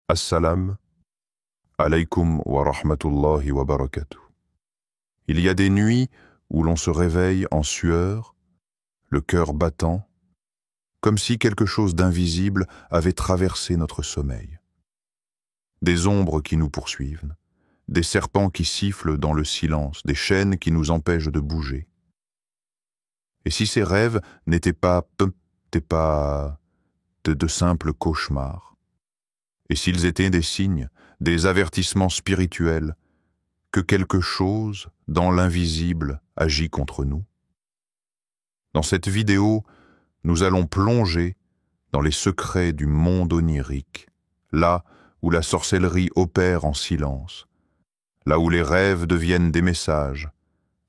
Assalam alaykum wa rahmatullahi wa barakatuh. Il y a des nuits où l'on se réveille en sueur, le cœur battant, comme si quelque chose d'invisible avait traversé notre sommeil. Des ombres qui nous poursuivent, des serpents qui sifflent dans le silence, des chaînes qui nous empêchent de bouger. Et si ces rêves n'étaient pas de simples cauchemars? Et s'ils étaient des signes, des avertissements spirituels, que quelque chose, dans l'invisible, agit contre nous? Dans cette vidéo, nous allons plonger dans les secrets du monde onirique, là où la sorcellerie opère en silence, là où les rêves deviennent des messages,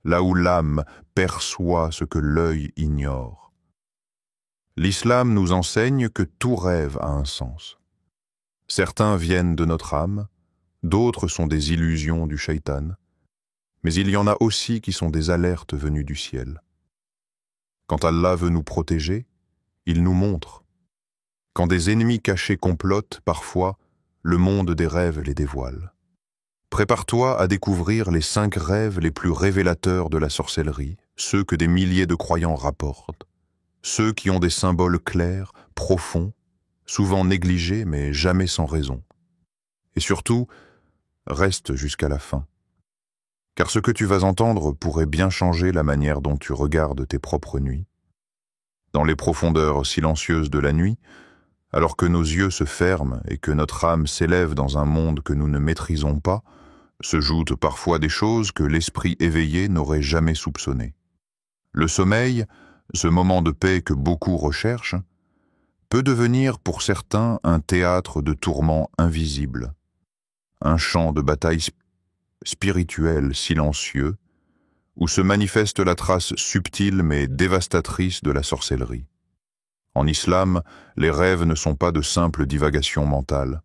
là où l'âme perçoit ce que l'œil ignore. L'islam nous enseigne que tout rêve a un sens. Certains viennent de notre âme, d'autres sont des illusions du shaitan, mais il y en a aussi qui sont des alertes venues du ciel. Quand Allah veut nous protéger, il nous montre. Quand des ennemis cachés complotent, parfois, le monde des rêves les dévoile. Prépare-toi à découvrir les 5 rêves les plus révélateurs de la sorcellerie, ceux que des milliers de croyants rapportent, ceux qui ont des symboles clairs, profonds, souvent négligés mais jamais sans raison. Et surtout, reste jusqu'à la fin. Car ce que tu vas entendre pourrait bien changer la manière dont tu regardes tes propres nuits. Dans les profondeurs silencieuses de la nuit, alors que nos yeux se ferment et que notre âme s'élève dans un monde que nous ne maîtrisons pas, se jouent parfois des choses que l'esprit éveillé n'aurait jamais soupçonnées. Le sommeil, ce moment de paix que beaucoup recherchent, peut devenir pour certains un théâtre de tourments invisibles, un champ de bataille spirituel silencieux, où se manifeste la trace subtile mais dévastatrice de la sorcellerie. En islam, les rêves ne sont pas de simples divagations mentales,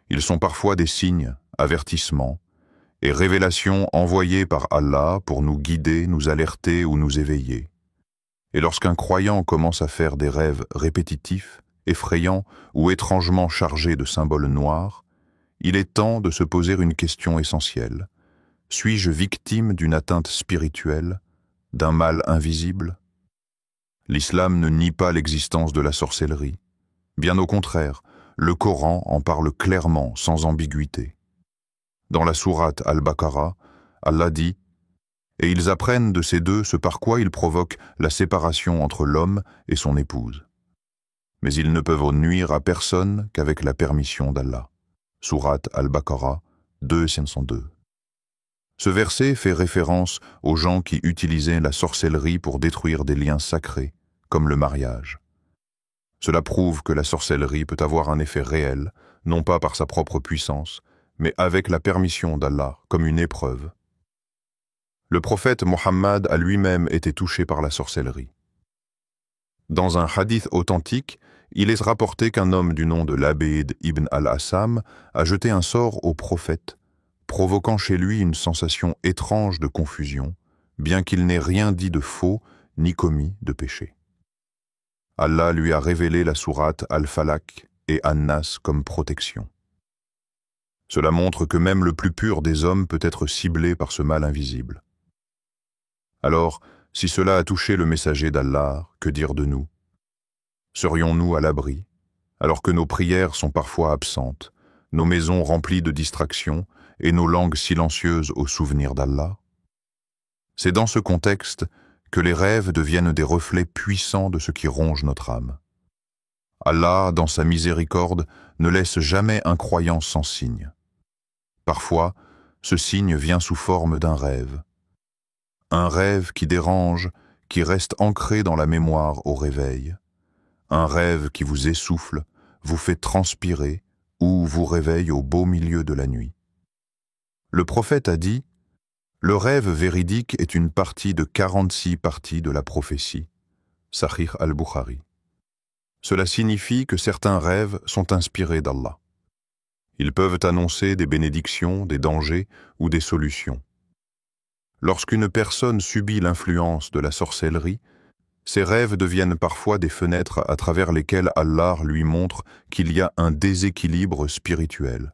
ils sont parfois des signes, avertissements, et révélations envoyées par Allah pour nous guider, nous alerter ou nous éveiller. Et lorsqu'un croyant commence à faire des rêves répétitifs, effrayants ou étrangement chargés de symboles noirs, il est temps de se poser une question essentielle. Suis-je victime d'une atteinte spirituelle, d'un mal invisible? L'islam ne nie pas l'existence de la sorcellerie. Bien au contraire, le Coran en parle clairement, sans ambiguïté. Dans la sourate Al-Baqarah, Allah dit « Et ils apprennent de ces deux ce par quoi ils provoquent la séparation entre l'homme et son épouse. Mais ils ne peuvent nuire à personne qu'avec la permission d'Allah. » Sourate Al-Baqarah 2:502. Ce verset fait référence aux gens qui utilisaient la sorcellerie pour détruire des liens sacrés, comme le mariage. Cela prouve que la sorcellerie peut avoir un effet réel, non pas par sa propre puissance, mais avec la permission d'Allah, comme une épreuve. Le prophète Mohammed a lui-même été touché par la sorcellerie. Dans un hadith authentique, il est rapporté qu'un homme du nom de Labid ibn al-Assam a jeté un sort au prophète, provoquant chez lui une sensation étrange de confusion, bien qu'il n'ait rien dit de faux ni commis de péché. Allah lui a révélé la sourate Al-Falaq et An-Nas comme protection. Cela montre que même le plus pur des hommes peut être ciblé par ce mal invisible. Alors, si cela a touché le messager d'Allah, que dire de nous? Serions-nous à l'abri, alors que nos prières sont parfois absentes, nos maisons remplies de distractions et nos langues silencieuses au souvenir d'Allah? C'est dans ce contexte que les rêves deviennent des reflets puissants de ce qui ronge notre âme. Allah, dans sa miséricorde, ne laisse jamais un croyant sans signe. Parfois, ce signe vient sous forme d'un rêve. Un rêve qui dérange, qui reste ancré dans la mémoire au réveil. Un rêve qui vous essouffle, vous fait transpirer ou vous réveille au beau milieu de la nuit. Le prophète a dit « Le rêve véridique est une partie de 46 parties de la prophétie. » Sahih al-Bukhari. Cela signifie que certains rêves sont inspirés d'Allah. Ils peuvent annoncer des bénédictions, des dangers ou des solutions. Lorsqu'une personne subit l'influence de la sorcellerie, Ces rêves deviennent parfois des fenêtres à travers lesquelles Allah lui montre qu'il y a un déséquilibre spirituel.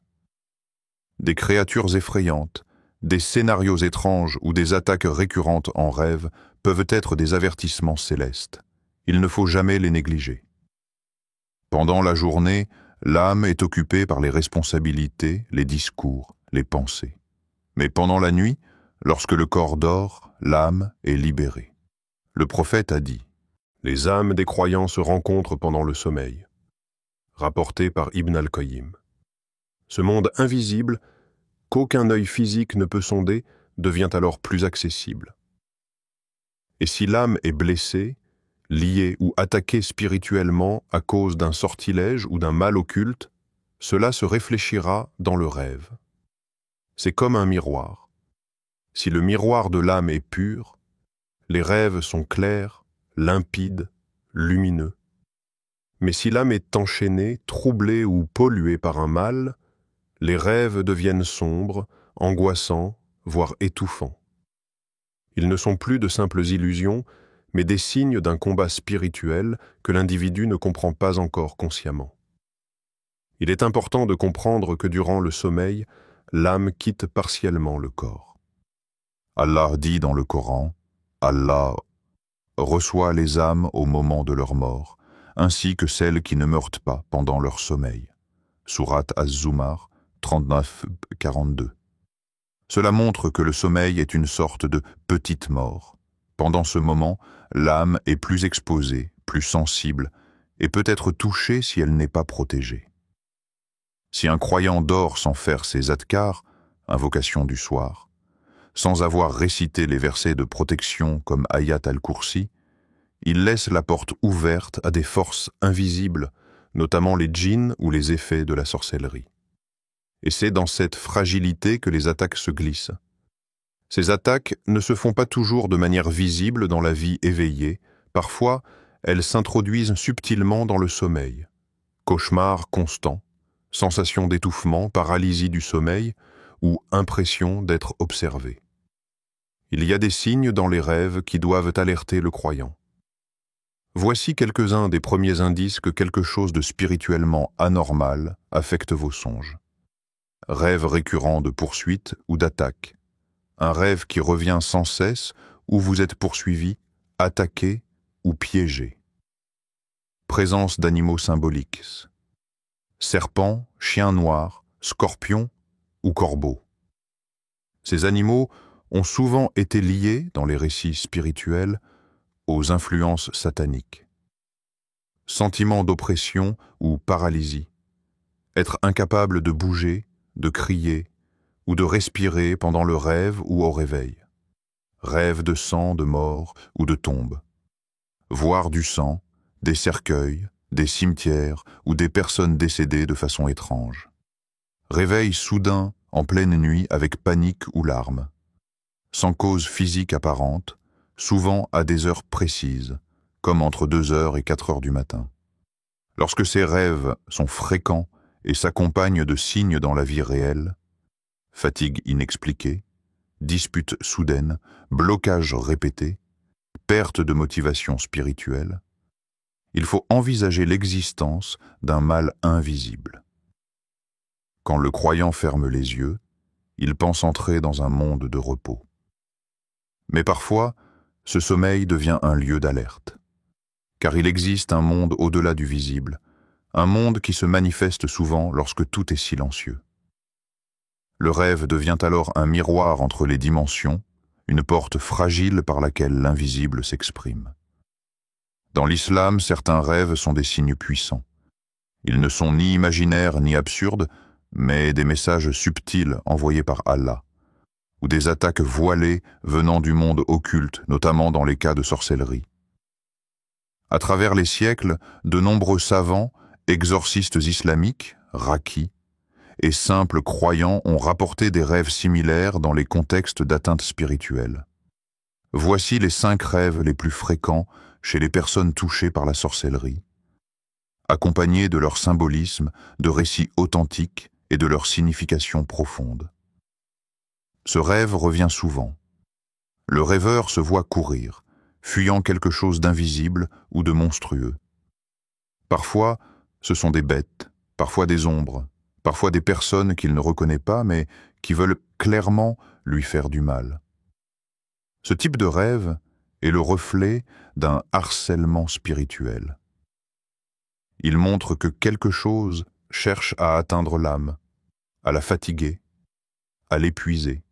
Des créatures effrayantes, des scénarios étranges ou des attaques récurrentes en rêve peuvent être des avertissements célestes. Il ne faut jamais les négliger. Pendant la journée, l'âme est occupée par les responsabilités, les discours, les pensées. Mais pendant la nuit, lorsque le corps dort, l'âme est libérée. Le prophète a dit « Les âmes des croyants se rencontrent pendant le sommeil », rapporté par Ibn al-Qayyim. Ce monde invisible, qu'aucun œil physique ne peut sonder, devient alors plus accessible. Et si l'âme est blessée, liée ou attaquée spirituellement à cause d'un sortilège ou d'un mal occulte, cela se réfléchira dans le rêve. C'est comme un miroir. Si le miroir de l'âme est pur, les rêves sont clairs, limpides, lumineux. Mais si l'âme est enchaînée, troublée ou polluée par un mal, les rêves deviennent sombres, angoissants, voire étouffants. Ils ne sont plus de simples illusions, mais des signes d'un combat spirituel que l'individu ne comprend pas encore consciemment. Il est important de comprendre que durant le sommeil, l'âme quitte partiellement le corps. Allah dit dans le Coran, Allah reçoit les âmes au moment de leur mort, ainsi que celles qui ne meurent pas pendant leur sommeil. Sourate Az-Zumar 39-42. Cela montre que le sommeil est une sorte de petite mort. Pendant ce moment, l'âme est plus exposée, plus sensible, et peut être touchée si elle n'est pas protégée. Si un croyant dort sans faire ses adhkars, invocation du soir, sans avoir récité les versets de protection comme Ayat al-Kursi, il laisse la porte ouverte à des forces invisibles, notamment les djinns ou les effets de la sorcellerie. Et c'est dans cette fragilité que les attaques se glissent. Ces attaques ne se font pas toujours de manière visible dans la vie éveillée, parfois elles s'introduisent subtilement dans le sommeil. Cauchemars constants, sensation d'étouffement, paralysie du sommeil ou impression d'être observé. Il y a des signes dans les rêves qui doivent alerter le croyant. Voici quelques-uns des premiers indices que quelque chose de spirituellement anormal affecte vos songes. Rêve récurrent de poursuite ou d'attaque. Un rêve qui revient sans cesse où vous êtes poursuivi, attaqué ou piégé. Présence d'animaux symboliques. Serpents, chiens noirs, scorpions ou corbeaux. Ces animaux ont souvent été liés, dans les récits spirituels, aux influences sataniques. Sentiment d'oppression ou paralysie. Être incapable de bouger, de crier ou de respirer pendant le rêve ou au réveil. Rêve de sang, de mort ou de tombe. Voir du sang, des cercueils, des cimetières ou des personnes décédées de façon étrange. Réveil soudain en pleine nuit avec panique ou larmes. Sans cause physique apparente, souvent à des heures précises, comme entre 2h et 4h du matin. Lorsque ces rêves sont fréquents et s'accompagnent de signes dans la vie réelle, fatigue inexpliquée, dispute soudaine, blocage répété, perte de motivation spirituelle, il faut envisager l'existence d'un mal invisible. Quand le croyant ferme les yeux, il pense entrer dans un monde de repos. Mais parfois, ce sommeil devient un lieu d'alerte, car il existe un monde au-delà du visible, un monde qui se manifeste souvent lorsque tout est silencieux. Le rêve devient alors un miroir entre les dimensions, une porte fragile par laquelle l'invisible s'exprime. Dans l'islam, certains rêves sont des signes puissants. Ils ne sont ni imaginaires ni absurdes, mais des messages subtils envoyés par Allah, ou des attaques voilées venant du monde occulte, notamment dans les cas de sorcellerie. À travers les siècles, de nombreux savants, exorcistes islamiques, raqis, et simples croyants ont rapporté des rêves similaires dans les contextes d'atteinte spirituelle. Voici les 5 rêves les plus fréquents chez les personnes touchées par la sorcellerie, accompagnés de leur symbolisme, de récits authentiques et de leur signification profonde. Ce rêve revient souvent. Le rêveur se voit courir, fuyant quelque chose d'invisible ou de monstrueux. Parfois, ce sont des bêtes, parfois des ombres, parfois des personnes qu'il ne reconnaît pas, mais qui veulent clairement lui faire du mal. Ce type de rêve est le reflet d'un harcèlement spirituel. Il montre que quelque chose cherche à atteindre l'âme, à la fatiguer, à l'épuiser.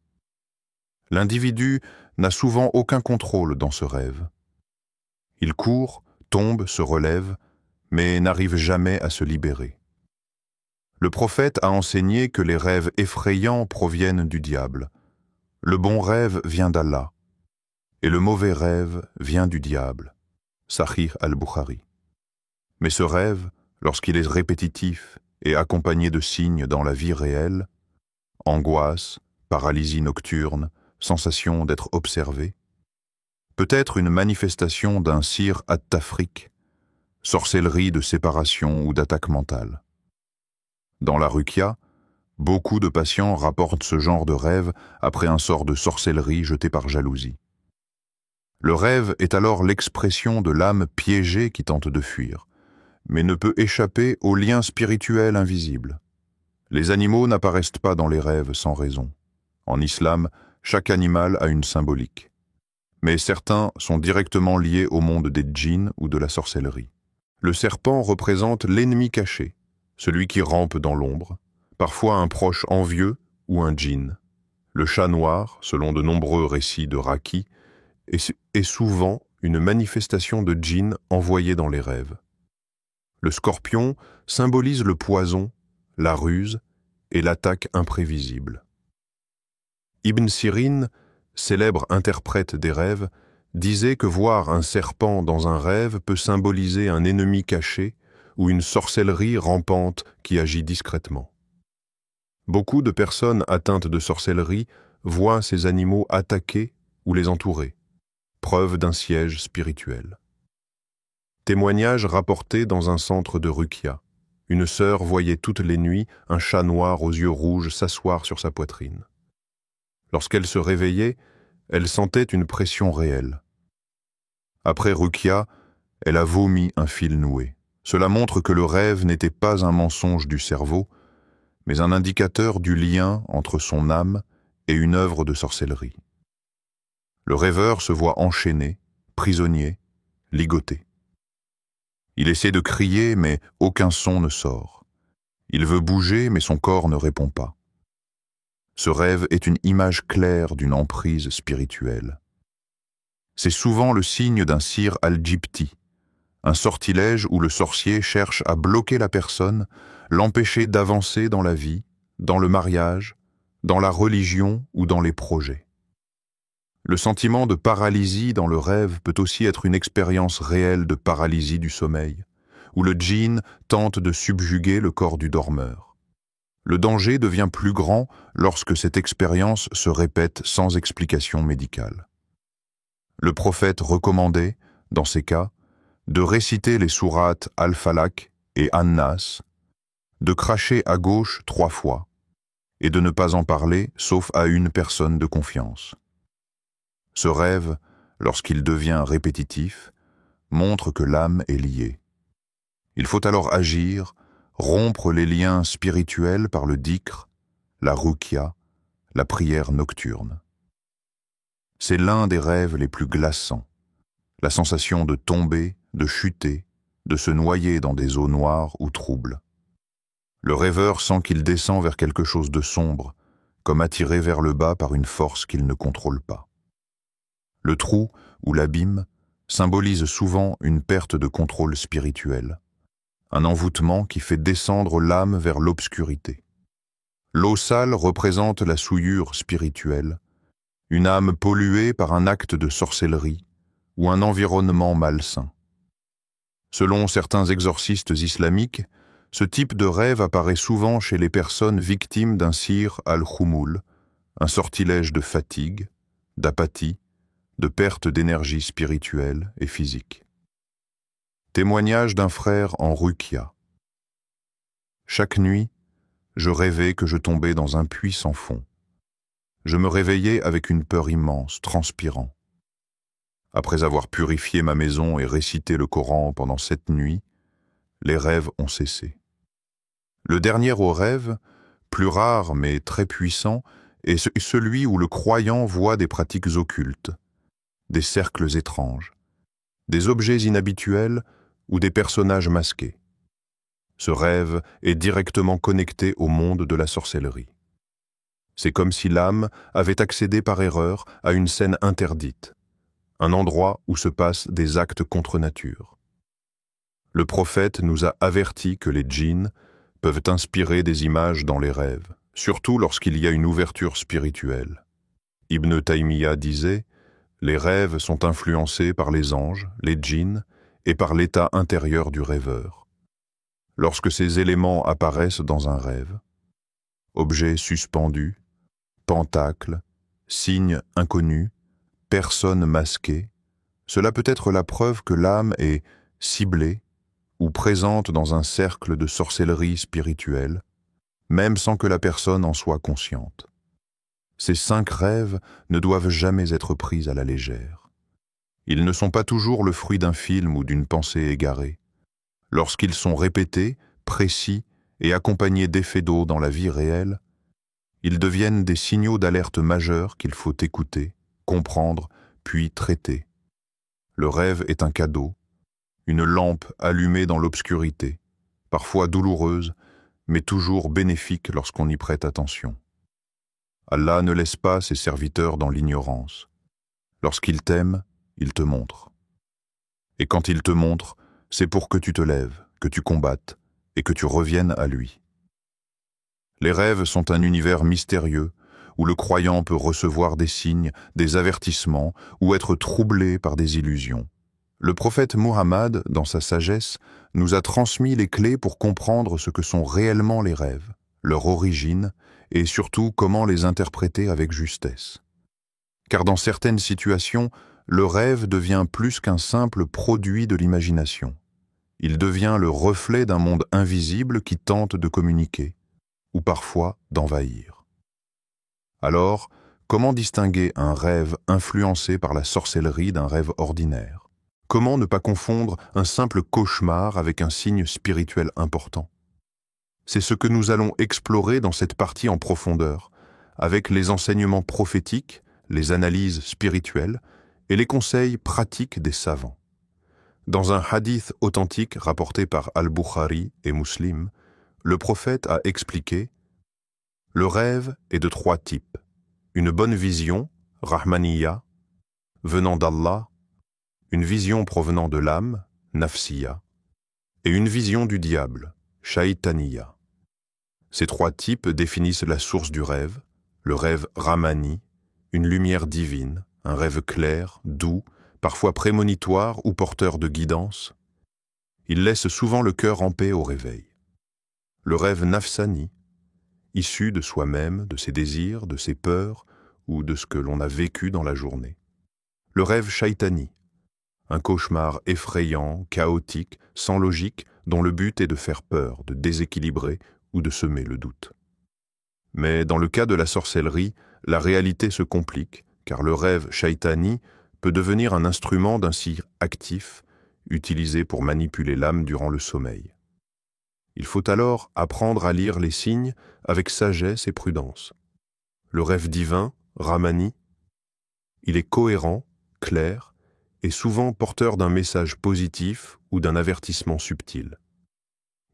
L'individu n'a souvent aucun contrôle dans ce rêve. Il court, tombe, se relève, mais n'arrive jamais à se libérer. Le prophète a enseigné que les rêves effrayants proviennent du diable. Le bon rêve vient d'Allah, et le mauvais rêve vient du diable. Sahih al-Bukhari. Mais ce rêve, lorsqu'il est répétitif et accompagné de signes dans la vie réelle, angoisse, paralysie nocturne, sensation d'être observé, peut être une manifestation d'un sir at-tafriq, sorcellerie de séparation ou d'attaque mentale. Dans la ruqya, beaucoup de patients rapportent ce genre de rêve après un sort de sorcellerie jeté par jalousie. Le rêve est alors l'expression de l'âme piégée qui tente de fuir, mais ne peut échapper au lien spirituel invisible. Les animaux n'apparaissent pas dans les rêves sans raison. En islam, chaque animal a une symbolique. Mais certains sont directement liés au monde des djinns ou de la sorcellerie. Le serpent représente l'ennemi caché, celui qui rampe dans l'ombre, parfois un proche envieux ou un djinn. Le chat noir, selon de nombreux récits de Raqi, est souvent une manifestation de djinn envoyé dans les rêves. Le scorpion symbolise le poison, la ruse et l'attaque imprévisible. Ibn Sirin, célèbre interprète des rêves, disait que voir un serpent dans un rêve peut symboliser un ennemi caché ou une sorcellerie rampante qui agit discrètement. Beaucoup de personnes atteintes de sorcellerie voient ces animaux attaquer ou les entourer, preuve d'un siège spirituel. Témoignage rapporté dans un centre de ruqya. Une sœur voyait toutes les nuits un chat noir aux yeux rouges s'asseoir sur sa poitrine. Lorsqu'elle se réveillait, elle sentait une pression réelle. Après ruqya, elle a vomi un fil noué. Cela montre que le rêve n'était pas un mensonge du cerveau, mais un indicateur du lien entre son âme et une œuvre de sorcellerie. Le rêveur se voit enchaîné, prisonnier, ligoté. Il essaie de crier, mais aucun son ne sort. Il veut bouger, mais son corps ne répond pas. Ce rêve est une image claire d'une emprise spirituelle. C'est souvent le signe d'un sir al-Jibti, un sortilège où le sorcier cherche à bloquer la personne, l'empêcher d'avancer dans la vie, dans le mariage, dans la religion ou dans les projets. Le sentiment de paralysie dans le rêve peut aussi être une expérience réelle de paralysie du sommeil, où le djinn tente de subjuguer le corps du dormeur. Le danger devient plus grand lorsque cette expérience se répète sans explication médicale. Le prophète recommandait, dans ces cas, de réciter les sourates Al-Falaq et An-Nas, de cracher à gauche 3 fois, et de ne pas en parler sauf à une personne de confiance. Ce rêve, lorsqu'il devient répétitif, montre que l'âme est liée. Il faut alors agir, rompre les liens spirituels par le dhikr, la ruqya, la prière nocturne. C'est l'un des rêves les plus glaçants, la sensation de tomber, de chuter, de se noyer dans des eaux noires ou troubles. Le rêveur sent qu'il descend vers quelque chose de sombre, comme attiré vers le bas par une force qu'il ne contrôle pas. Le trou ou l'abîme symbolise souvent une perte de contrôle spirituel, un envoûtement qui fait descendre l'âme vers l'obscurité. L'eau sale représente la souillure spirituelle, une âme polluée par un acte de sorcellerie ou un environnement malsain. Selon certains exorcistes islamiques, ce type de rêve apparaît souvent chez les personnes victimes d'un sir al-khumul, un sortilège de fatigue, d'apathie, de perte d'énergie spirituelle et physique. Témoignage d'un frère en ruqya. Chaque nuit, je rêvais que je tombais dans un puits sans fond. Je me réveillais avec une peur immense, transpirant. Après avoir purifié ma maison et récité le Coran pendant 7 nuits, les rêves ont cessé. Le dernier aux rêves, plus rare mais très puissant, est celui où le croyant voit des pratiques occultes, des cercles étranges, des objets inhabituels ou des personnages masqués. Ce rêve est directement connecté au monde de la sorcellerie. C'est comme si l'âme avait accédé par erreur à une scène interdite, un endroit où se passent des actes contre nature. Le prophète nous a avertis que les djinns peuvent inspirer des images dans les rêves, surtout lorsqu'il y a une ouverture spirituelle. Ibn Taymiyyah disait « Les rêves sont influencés par les anges, les djinns, et par l'état intérieur du rêveur. Lorsque ces éléments apparaissent dans un rêve, objets suspendus, pentacles, signes inconnus, personnes masquées, cela peut être la preuve que l'âme est ciblée ou présente dans un cercle de sorcellerie spirituelle, même sans que la personne en soit consciente. Ces 5 rêves ne doivent jamais être pris à la légère. Ils ne sont pas toujours le fruit d'un film ou d'une pensée égarée. Lorsqu'ils sont répétés, précis et accompagnés d'effets d'eau dans la vie réelle, ils deviennent des signaux d'alerte majeurs qu'il faut écouter, comprendre, puis traiter. Le rêve est un cadeau, une lampe allumée dans l'obscurité, parfois douloureuse, mais toujours bénéfique lorsqu'on y prête attention. Allah ne laisse pas ses serviteurs dans l'ignorance. Lorsqu'il t'aime, il te montre. Et quand il te montre, c'est pour que tu te lèves, que tu combattes et que tu reviennes à lui. Les rêves sont un univers mystérieux où le croyant peut recevoir des signes, des avertissements ou être troublé par des illusions. Le prophète Muhammad, dans sa sagesse, nous a transmis les clés pour comprendre ce que sont réellement les rêves, leur origine et surtout comment les interpréter avec justesse. Car dans certaines situations, le rêve devient plus qu'un simple produit de l'imagination. Il devient le reflet d'un monde invisible qui tente de communiquer, ou parfois d'envahir. Alors, comment distinguer un rêve influencé par la sorcellerie d'un rêve ordinaire ? Comment ne pas confondre un simple cauchemar avec un signe spirituel important? C'est ce que nous allons explorer dans cette partie en profondeur, avec les enseignements prophétiques, les analyses spirituelles et les conseils pratiques des savants. Dans un hadith authentique rapporté par Al-Bukhari et Muslim, le prophète a expliqué « Le rêve est de 3 types. Une bonne vision, Rahmaniyya, venant d'Allah, une vision provenant de l'âme, Nafsiyya, et une vision du diable, Shaytaniyya. Ces 3 types définissent la source du rêve, le rêve Rahmani, une lumière divine, un rêve clair, doux, parfois prémonitoire ou porteur de guidance. Il laisse souvent le cœur en paix au réveil. Le rêve Nafsani, issu de soi-même, de ses désirs, de ses peurs ou de ce que l'on a vécu dans la journée. Le rêve Shaytani, un cauchemar effrayant, chaotique, sans logique, dont le but est de faire peur, de déséquilibrer ou de semer le doute. Mais dans le cas de la sorcellerie, la réalité se complique, car le rêve Shaytani peut devenir un instrument d'un sire actif, utilisé pour manipuler l'âme durant le sommeil. Il faut alors apprendre à lire les signes avec sagesse et prudence. Le rêve divin, Rahmani, il est cohérent, clair, et souvent porteur d'un message positif ou d'un avertissement subtil.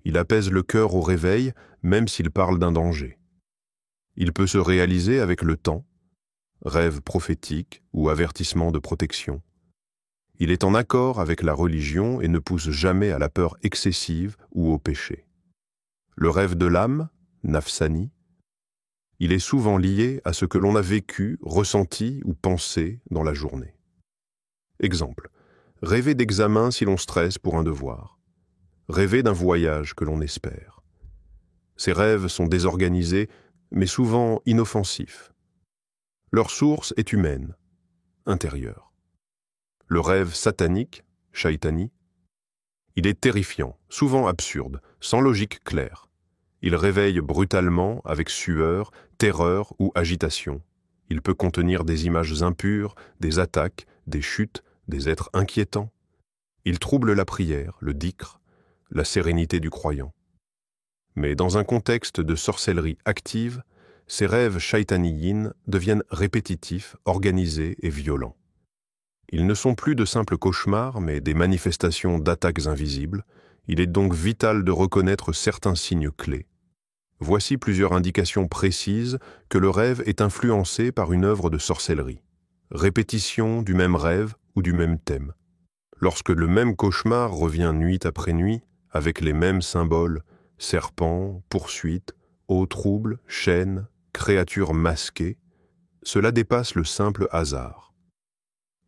Il apaise le cœur au réveil, même s'il parle d'un danger. Il peut se réaliser avec le temps, rêve prophétique ou avertissement de protection. Il est en accord avec la religion et ne pousse jamais à la peur excessive ou au péché. Le rêve de l'âme, Nafsani, il est souvent lié à ce que l'on a vécu, ressenti ou pensé dans la journée. Exemple, rêver d'examen si l'on stresse pour un devoir. Rêver d'un voyage que l'on espère. Ces rêves sont désorganisés, mais souvent inoffensifs. Leur source est humaine, intérieure. Le rêve satanique, Shaytani, il est terrifiant, souvent absurde, sans logique claire. Il réveille brutalement avec sueur, terreur ou agitation. Il peut contenir des images impures, des attaques, des chutes, des êtres inquiétants. Ils troublent la prière, le dhikr, la sérénité du croyant. Mais dans un contexte de sorcellerie active, ces rêves shaitaniyin deviennent répétitifs, organisés et violents. Ils ne sont plus de simples cauchemars, mais des manifestations d'attaques invisibles. Il est donc vital de reconnaître certains signes clés. Voici plusieurs indications précises que le rêve est influencé par une œuvre de sorcellerie. Répétition du même rêve ou du même thème. Lorsque le même cauchemar revient nuit après nuit, avec les mêmes symboles, serpents, poursuites, eau trouble, chaînes, créatures masquées, cela dépasse le simple hasard.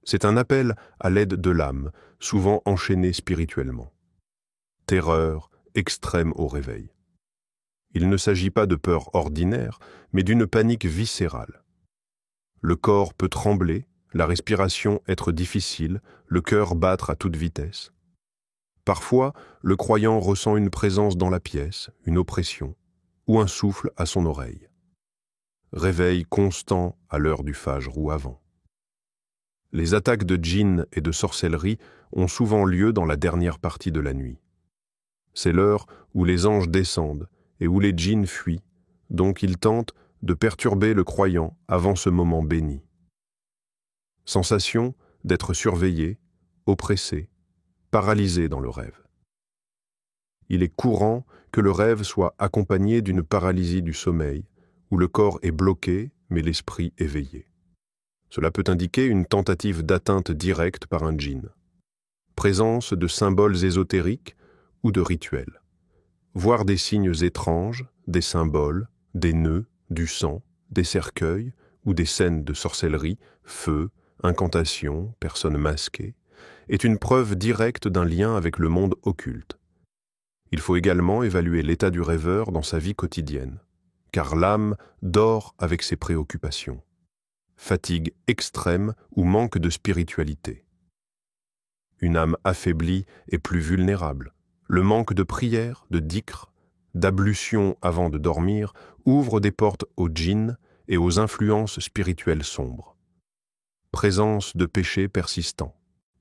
C'est un appel à l'aide de l'âme, souvent enchaînée spirituellement. Terreur extrême au réveil. Il ne s'agit pas de peur ordinaire, mais d'une panique viscérale. Le corps peut trembler, la respiration être difficile, le cœur battre à toute vitesse. Parfois, le croyant ressent une présence dans la pièce, une oppression, ou un souffle à son oreille. Réveil constant à l'heure du fajr ou avant. Les attaques de djinns et de sorcellerie ont souvent lieu dans la dernière partie de la nuit. C'est l'heure où les anges descendent et où les djinns fuient, donc ils tentent de perturber le croyant avant ce moment béni. Sensation d'être surveillé, oppressé, paralysé dans le rêve. Il est courant que le rêve soit accompagné d'une paralysie du sommeil, où le corps est bloqué mais l'esprit éveillé. Cela peut indiquer une tentative d'atteinte directe par un djinn. Présence de symboles ésotériques ou de rituels. Voir des signes étranges, des symboles, des nœuds, du sang, des cercueils ou des scènes de sorcellerie, feu, incantations, personnes masquées, est une preuve directe d'un lien avec le monde occulte. Il faut également évaluer l'état du rêveur dans sa vie quotidienne, car l'âme dort avec ses préoccupations. Fatigue extrême ou manque de spiritualité. Une âme affaiblie est plus vulnérable. Le manque de prière, de dhikr, d'ablution avant de dormir ouvre des portes aux djinns et aux influences spirituelles sombres. Présence de péchés persistants.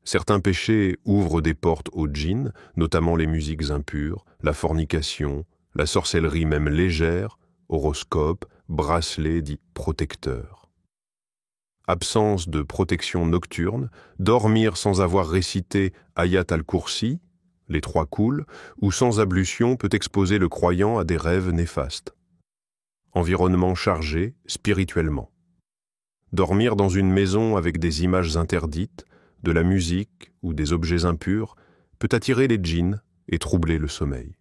Certains péchés ouvrent des portes aux djinns, notamment les musiques impures, la fornication, la sorcellerie même légère, horoscope, bracelet dit protecteur. Absence de protection nocturne, dormir sans avoir récité Ayat al-Kursi, les 3 couls, ou sans ablution peut exposer le croyant à des rêves néfastes. Environnement chargé spirituellement. Dormir dans une maison avec des images interdites, de la musique ou des objets impurs peut attirer les djinns et troubler le sommeil.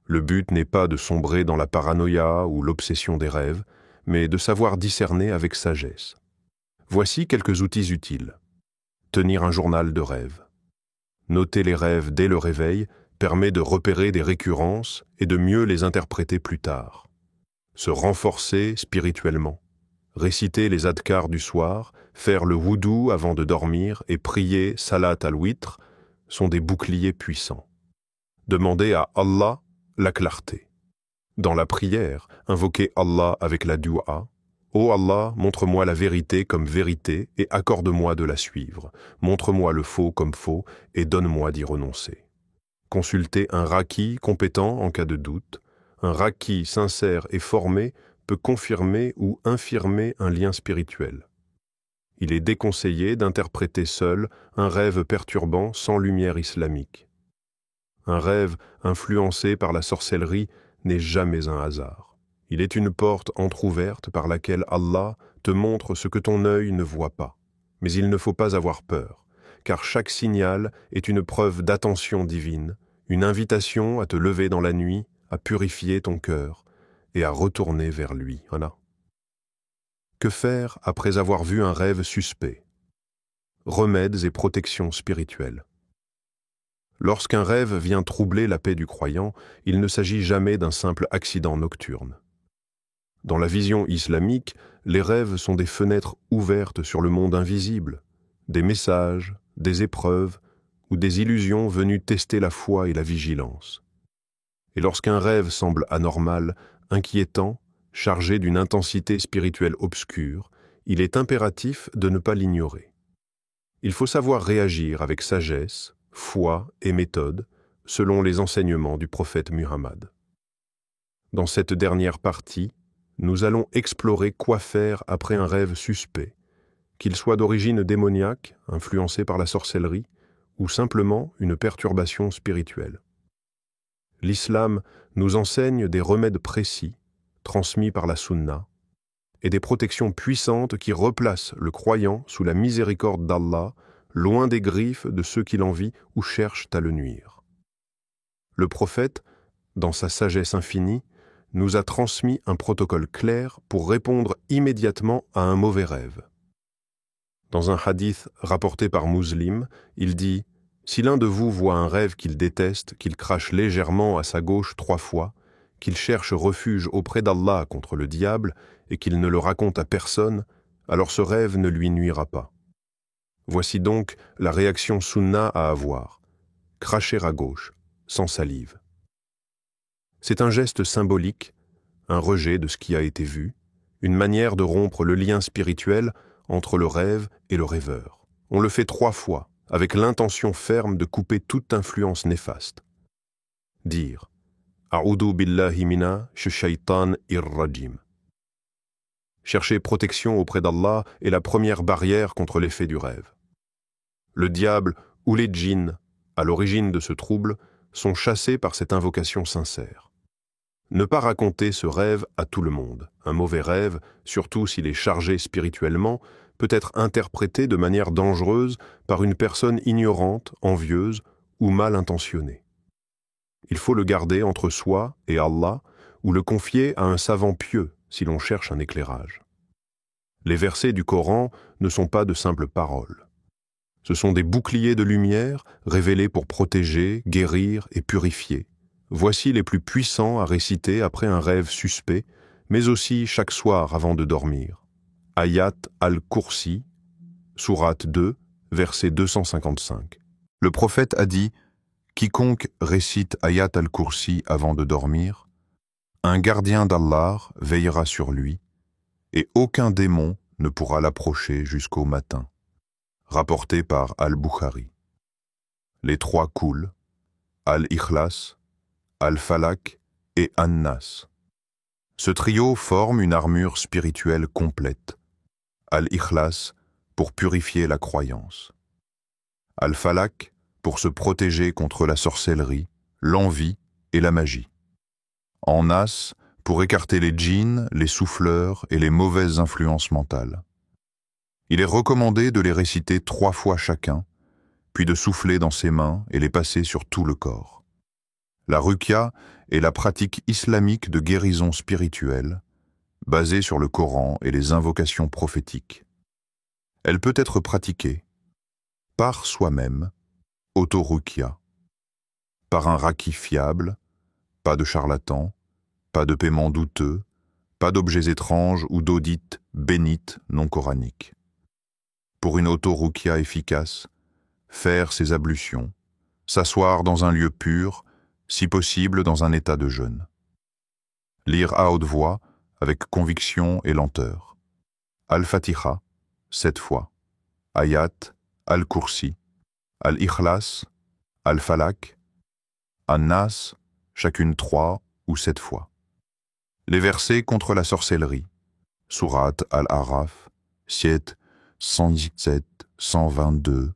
Le but n'est pas de sombrer dans la paranoïa ou l'obsession des rêves, mais de savoir discerner avec sagesse. Voici quelques outils utiles. Tenir un journal de rêves. Noter les rêves dès le réveil permet de repérer des récurrences et de mieux les interpréter plus tard. Se renforcer spirituellement. Réciter les adhkars du soir, faire le wudu avant de dormir et prier salat al-witr sont des boucliers puissants. Demander à Allah la clarté. Dans la prière, invoquer Allah avec la dua. Ô Allah, montre-moi la vérité comme vérité et accorde-moi de la suivre. Montre-moi le faux comme faux et donne-moi d'y renoncer. Consulter un raqi compétent en cas de doute. Un raqi sincère et formé peut confirmer ou infirmer un lien spirituel. Il est déconseillé d'interpréter seul un rêve perturbant sans lumière islamique. Un rêve influencé par la sorcellerie n'est jamais un hasard. Il est une porte entr'ouverte par laquelle Allah te montre ce que ton œil ne voit pas. Mais il ne faut pas avoir peur, car chaque signal est une preuve d'attention divine, une invitation à te lever dans la nuit, à purifier ton cœur et à retourner vers lui. Voilà. Que faire après avoir vu un rêve suspect? Remèdes et protections spirituelles. Lorsqu'un rêve vient troubler la paix du croyant, il ne s'agit jamais d'un simple accident nocturne. Dans la vision islamique, les rêves sont des fenêtres ouvertes sur le monde invisible, des messages, des épreuves ou des illusions venues tester la foi et la vigilance. Et lorsqu'un rêve semble anormal, inquiétant, chargé d'une intensité spirituelle obscure, il est impératif de ne pas l'ignorer. Il faut savoir réagir avec sagesse, foi et méthode, selon les enseignements du prophète Muhammad. Dans cette dernière partie, nous allons explorer quoi faire après un rêve suspect, qu'il soit d'origine démoniaque, influencé par la sorcellerie, ou simplement une perturbation spirituelle. L'islam nous enseigne des remèdes précis, transmis par la sunna, et des protections puissantes qui replacent le croyant sous la miséricorde d'Allah, loin des griffes de ceux qui l'envient ou cherchent à le nuire. Le prophète, dans sa sagesse infinie, nous a transmis un protocole clair pour répondre immédiatement à un mauvais rêve. Dans un hadith rapporté par Muslim, il dit « Si l'un de vous voit un rêve qu'il déteste, qu'il crache légèrement à sa gauche 3 fois, qu'il cherche refuge auprès d'Allah contre le diable et qu'il ne le raconte à personne, alors ce rêve ne lui nuira pas. Voici donc la réaction sunna à avoir. Cracher à gauche, sans salive. C'est un geste symbolique, un rejet de ce qui a été vu, une manière de rompre le lien spirituel entre le rêve et le rêveur. On le fait 3 fois, avec l'intention ferme de couper toute influence néfaste. Dire « A'udhu billahi minash shaytan ir-rajim ». Chercher protection auprès d'Allah est la première barrière contre l'effet du rêve. Le diable ou les djinns, à l'origine de ce trouble, sont chassés par cette invocation sincère. Ne pas raconter ce rêve à tout le monde. Un mauvais rêve, surtout s'il est chargé spirituellement, peut être interprété de manière dangereuse par une personne ignorante, envieuse ou mal intentionnée. Il faut le garder entre soi et Allah ou le confier à un savant pieux si l'on cherche un éclairage. Les versets du Coran ne sont pas de simples paroles. Ce sont des boucliers de lumière révélés pour protéger, guérir et purifier. Voici les plus puissants à réciter après un rêve suspect, mais aussi chaque soir avant de dormir. Ayat al-Kursi, sourate 2, verset 255. Le prophète a dit « Quiconque récite Ayat al-Kursi avant de dormir, un gardien d'Allah veillera sur lui, et aucun démon ne pourra l'approcher jusqu'au matin. » Rapporté par Al-Bukhari. Les 3 couls, Al-Ikhlas, Al-Falak et An-Nas. Ce trio forme une armure spirituelle complète. Al-Ikhlas pour purifier la croyance. Al-Falak pour se protéger contre la sorcellerie, l'envie et la magie. An-Nas pour écarter les djinns, les souffleurs et les mauvaises influences mentales. Il est recommandé de les réciter 3 fois chacun, puis de souffler dans ses mains et les passer sur tout le corps. La ruqya est la pratique islamique de guérison spirituelle, basée sur le Coran et les invocations prophétiques. Elle peut être pratiquée par soi-même, auto-ruqya, par un raqi fiable, pas de charlatan, pas de paiement douteux, pas d'objets étranges ou d'audites bénites non coraniques. Pour une auto-ruqya efficace, faire ses ablutions, s'asseoir dans un lieu pur, si possible dans un état de jeûne. Lire à haute voix, avec conviction et lenteur. Al-Fatiha, 7 fois. Ayat, Al-Kursi, Al-Ikhlas, Al-Falak, An-Nas, chacune 3 ou 7 fois. Les versets contre la sorcellerie. Sourate Al-Araf, 7, 117, 122,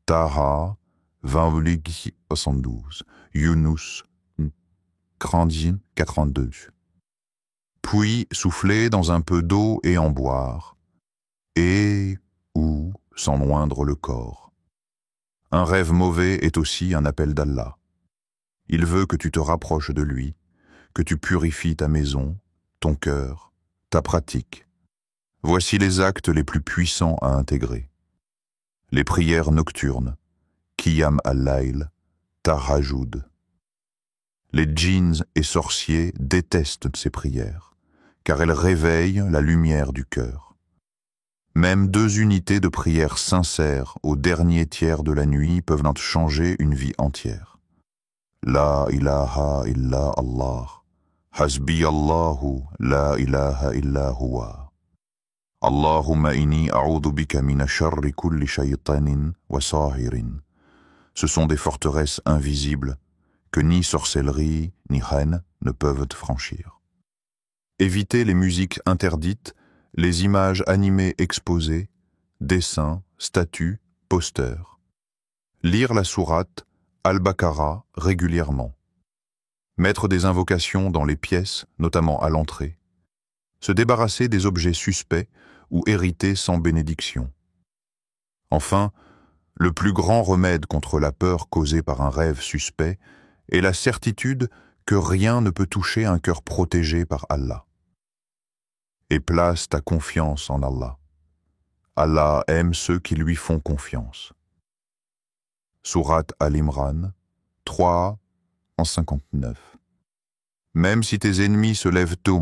Taha, 72, Yunus, 42. Puis souffler dans un peu d'eau et en boire, et ou s'en oindre le corps. Un rêve mauvais est aussi un appel d'Allah. Il veut que tu te rapproches de lui, que tu purifies ta maison, ton cœur, ta pratique. Voici les actes les plus puissants à intégrer. Les prières nocturnes, Qiyam al-Layl, Tahajjud. Les djinns et sorciers détestent ces prières, car elles réveillent la lumière du cœur. Même 2 unités de prière sincères au dernier tiers de la nuit peuvent en changer une vie entière. La ilaha illa Allah, hasbi Allahu, la ilaha illa huwa. Allahumma inni a'udhu bika mina sharri kulli shaytanin wa sahirin. Ce sont des forteresses invisibles que ni sorcellerie ni haine ne peuvent franchir. Évitez les musiques interdites, les images animées exposées, dessins, statues, posters. Lire la sourate Al-Baqarah régulièrement. Mettre des invocations dans les pièces, notamment à l'entrée. Se débarrasser des objets suspects ou hérités sans bénédiction. Enfin, le plus grand remède contre la peur causée par un rêve suspect est la certitude que rien ne peut toucher un cœur protégé par Allah. Et place ta confiance en Allah. Allah aime ceux qui lui font confiance. Sourate Al-Imran, 3 en 59. Même si tes ennemis se lèvent tôt,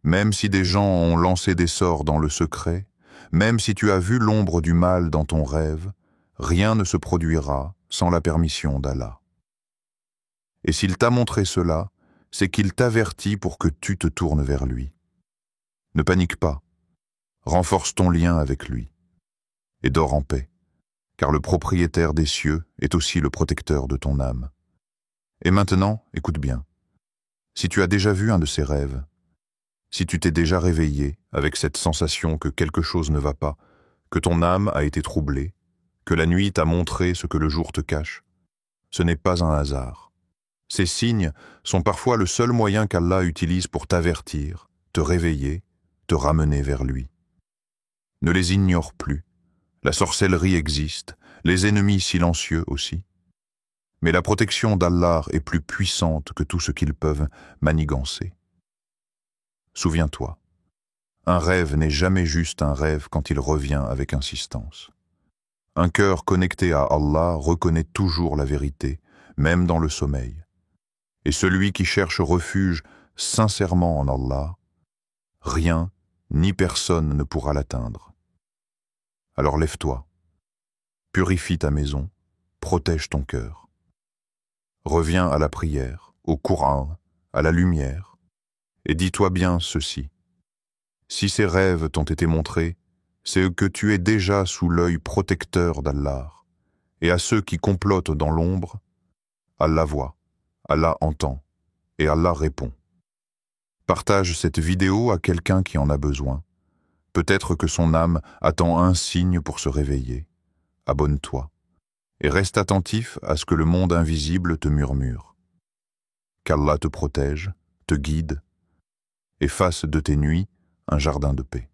même si des gens ont lancé des sorts dans le secret, même si tu as vu l'ombre du mal dans ton rêve, rien ne se produira sans la permission d'Allah. Et s'il t'a montré cela, c'est qu'il t'avertit pour que tu te tournes vers lui. Ne panique pas, renforce ton lien avec lui, et dors en paix, car le propriétaire des cieux est aussi le protecteur de ton âme. Et maintenant, écoute bien, si tu as déjà vu un de ces rêves, si tu t'es déjà réveillé avec cette sensation que quelque chose ne va pas, que ton âme a été troublée, que la nuit t'a montré ce que le jour te cache, ce n'est pas un hasard. Ces signes sont parfois le seul moyen qu'Allah utilise pour t'avertir, te réveiller, te ramener vers lui. Ne les ignore plus. La sorcellerie existe, les ennemis silencieux aussi. Mais la protection d'Allah est plus puissante que tout ce qu'ils peuvent manigancer. Souviens-toi, un rêve n'est jamais juste un rêve quand il revient avec insistance. Un cœur connecté à Allah reconnaît toujours la vérité, même dans le sommeil. Et celui qui cherche refuge sincèrement en Allah, rien ni personne ne pourra l'atteindre. Alors lève-toi, purifie ta maison, protège ton cœur. Reviens à la prière, au Coran, à la lumière, et dis-toi bien ceci. Si ces rêves t'ont été montrés, c'est que tu es déjà sous l'œil protecteur d'Allah, et à ceux qui complotent dans l'ombre, Allah voit, Allah entend, et Allah répond. Partage cette vidéo à quelqu'un qui en a besoin. Peut-être que son âme attend un signe pour se réveiller. Abonne-toi, et reste attentif à ce que le monde invisible te murmure. Qu'Allah te protège, te guide, et fasse de tes nuits un jardin de paix.